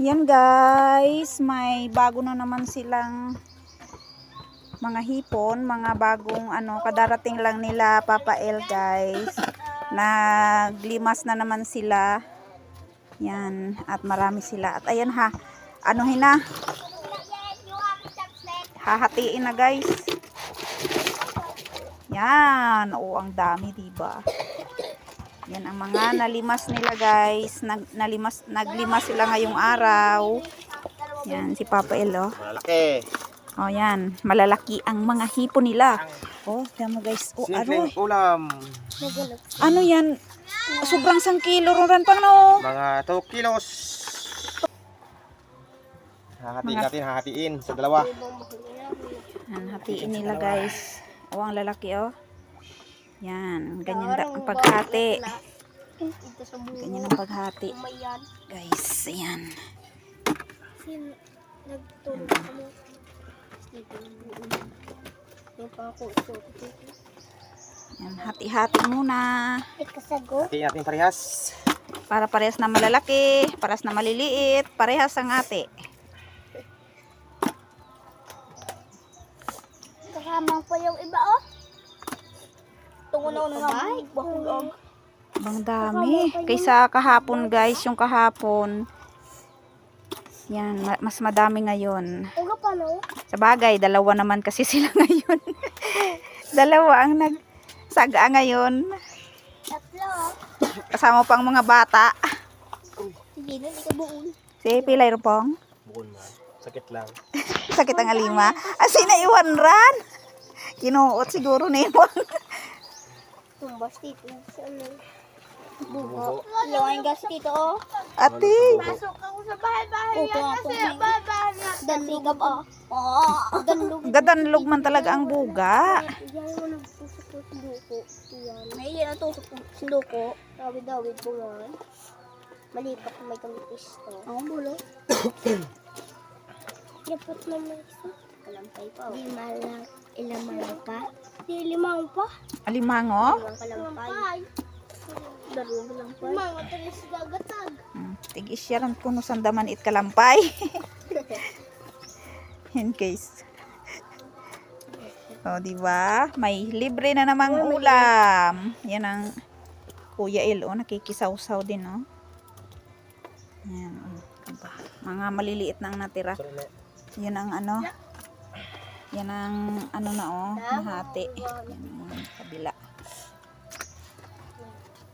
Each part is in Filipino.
Yan guys, may bago na naman silang mga hipon, mga bagong kadarating lang nila Papa El guys. Naglimas na naman sila. Yan, at marami sila. At ayan ha, hahatiin na guys. Yan, ang dami diba? Yan ang mga nalimas nila guys. Naglimas sila ngayong araw. Yan si Papa El oh. Malaki. Oh yan, malalaki ang mga hipon nila. Oh, tingnan mo guys. Oh, Simpleng ulam. Ano yan? Sobrang 1 kilo ron pang no. Mga 2 kilos. Hahatiin sa dalawa. Yan, hatiin nila guys. Oh, ang lalaki oh. Yan, ganyan ang paghati. Ganyan ang paghati. Guys, ayan. Yan, hati-hati muna. Hatiin natin parehas. Para parehas na malalaki, parehas na maliliit, parehas ang hati. Kakamang pa yung iba oh. Tungunaw na naman. Bang dami. Kaysa kahapon guys, yung kahapon. Yan, mas madami ngayon. Uga pa no? Sa bagay, dalawa naman kasi sila ngayon. Dalawa ang nagsaga ngayon. Tatlo. Kasama pang mga bata. Sige na, ikaw buon. Si Pilay Rupong. Bukod man. Sakit lang. Sakit ang alima. Asi na iwan ran. Kinuot siguro na iwan. Tumbas dito. Ano? Bugo. Ilang gas dito oh. Ate. Pasok ako sa bahay-bahay niya kasi bahay-bahay niya. Danlugab oh. Oo. Danlug. Gadanlog man talaga ang buga. Diyan mo nagtusok ko sa duko. Yan. May yan ang tusok ko sa duko. Dawid-dawid ko nga. Malipat na may kamitis to. Ang bulo. Dapat na may isa. Kalampay pa oh. Ilamang pa? Di limang pa. Alimango. Limang kalampay. Darong kalampay. Limang at alis gagatag. Tigis siya lang kuno sandaman it kalampay. In case. Oh, di ba? May libre na namang ulam. Yan ang Kuya El, oh, nakikisaw-saw din, oh. Yan, oh. Diba? Mga maliliit na ang natira. Yan ang yan ang na, oh, nahati. Yan ang kabila.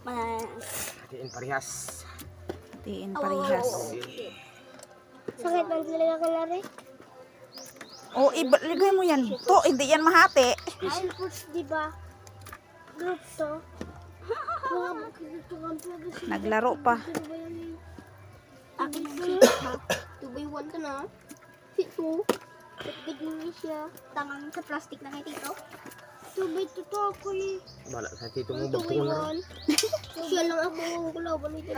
Hatiin parehas. Hatiin parehas. Sakit man talaga ka na rin. Oh, iligay mo yan. To, hindi yan mahati. Ay, puts, di ba? Group to. Naglaro pa. Akin si 2x1 ka na. Si 2. Bigyan niya siya. Tangang sa plastic na kay Tito. 2x2 to ako eh. Bala sa tito mo bagtungan na. 2x1. Siya lang ako ang kulaban nito.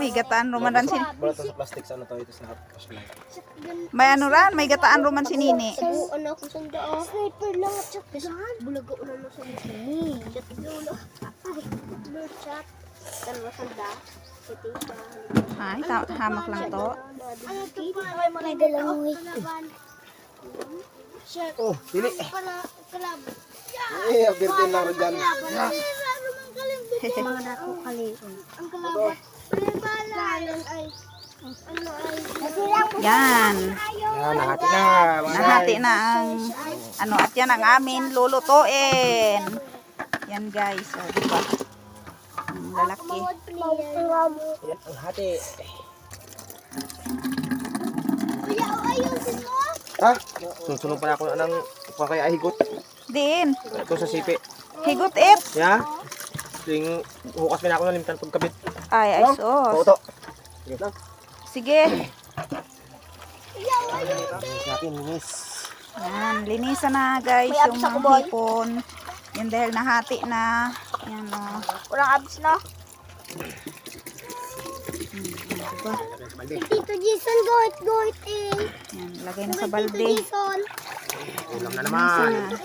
May gataan roman si Bala to sa plastic sa to ito sa flashlight. may ran, may gataan roman si Nini. Sabuan ako sa daan. Sniper lang at shotgun. Bulaga ulan mo sa musini. Shotgun. Ay, blue shot. Dalawa sanda. Ay, hamak lang to. Ano to pa? May dalawang ito. Oh, dili. Kalab. Eh, abirtin lang rin dyan. Mga dako kalion. Ang kalabat. Palibalan ay Yan. Yan, nahati na. Nahati na ang at yan ang amin lulutuin. Yan guys, oh, diba? Ang lalaki. Yan, ang hati. Kuya, ayusin mo. Ha? Sunod pa na ako ng kaya higot. Din. Ito sa sipi. Higot it. Ya. Ting hukas pa na ako ng limtan pagkabit. Ay, sos. Oto. Sige lang. Sige. Natin, minis. Yan, linisan na guys yung mga hipon. Yan dahil nahati na. Yan o. Walang abs na. Diba? Tito Jason, goit eh. Yan, lagay na sa Tito balde. Jason. Ulam na naman.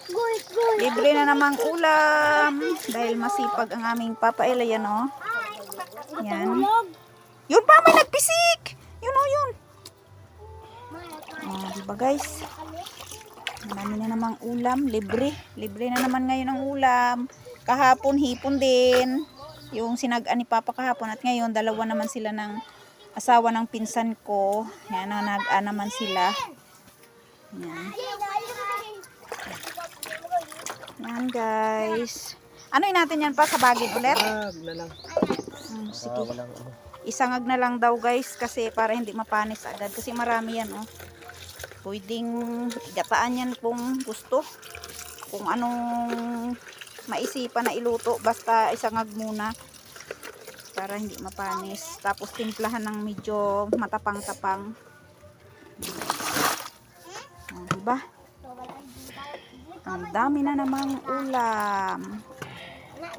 Goit. Libre na namang ulam. Dahil masipag ang aming Papa El. Yan o. Yan. Yun pa, may nagpisik. Yun o, yun. Diba guys? Marami na namang ulam. Libre. Libre na naman ngayon ang ulam. Kahapon, hipon din. Yung sinagaan ni Papa kahapon. At ngayon, dalawa naman sila ng asawa ng pinsan ko. Yan, naman sila. Yan. Yan guys. Ano natin yan pa? Sa bagid ulit? Na lang. Sige. Walang ano. Isangag na lang daw guys kasi para hindi mapanis agad. Kasi marami yan oh. Pwedeng igataan yan kung gusto. Kung anong maisipan na iluto. Basta isangag muna. Para hindi mapanis. Tapos timplahan ng medyo matapang-tapang. Diba? Ang dami na namang ulam.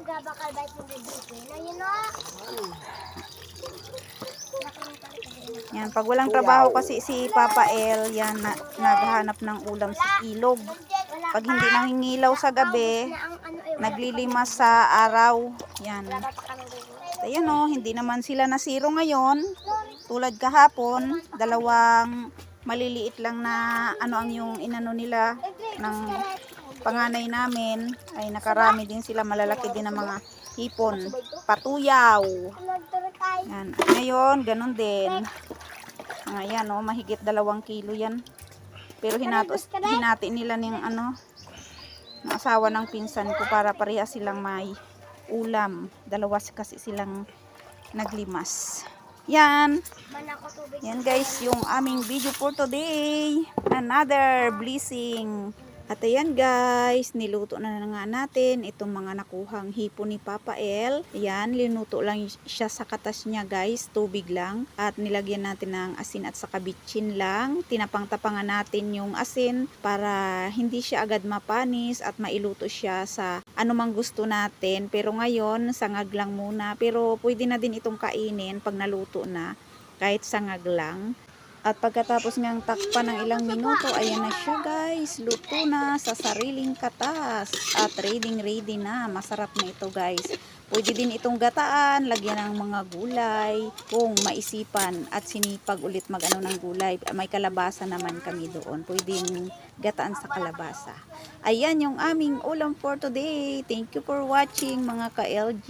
Bakal ba ito dito? Na yun o. Yan, pag walang trabaho kasi si Papa El, yan, naghahanap ng ulam sa ilog. Pag hindi nangingilaw sa gabi, naglilimas sa araw. Yan. Ayan o, hindi naman sila nasiro ngayon. Tulad kahapon, dalawang maliliit lang na ano ang yung inano nila ng panganay namin. Ay nakarami din sila, malalaki din ng mga hipon. Patuyaw. Yan. At ngayon, ganun din. Ayan o, mahigit 2 kilo yan. Pero hinati nila ng ano, ng asawa ng pinsan ko para pareha silang may ulam. 2 kasi silang naglimas. Yan. Yan guys, yung aming video for today. Another blessing. At ayan guys, niluto na nga natin itong mga nakuhang hipon ni Papa El. Ayan, linuto lang siya sa katas niya guys, tubig lang. At nilagyan natin ng asin at saka bitchin lang. Tinapang-tapangan natin yung asin para hindi siya agad mapanis at mailuto siya sa anumang gusto natin. Pero ngayon, sangag lang muna. Pero pwede na din itong kainin pag naluto na, kahit sangag lang. At pagkatapos ngang takpan ng ilang minuto, ayan na siya guys. Luto na sa sariling katas. At ready na. Masarap na ito guys. Pwede din itong gataan, lagyan ng mga gulay. Kung maisipan at sinipag ulit magano ng gulay. May kalabasa naman kami doon. Pwedeng gataan sa kalabasa. Ayan yung aming ulam for today. Thank you for watching mga ka-LG.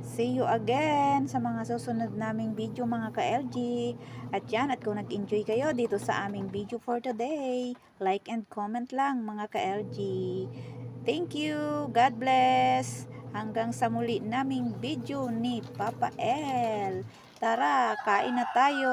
See you again sa mga susunod naming video mga ka-LG. At yan, at kung nag-enjoy kayo dito sa aming video for today, like and comment lang mga ka-LG. Thank you. God bless. Hanggang sa muli naming video ni Papa El. Tara, kain na tayo.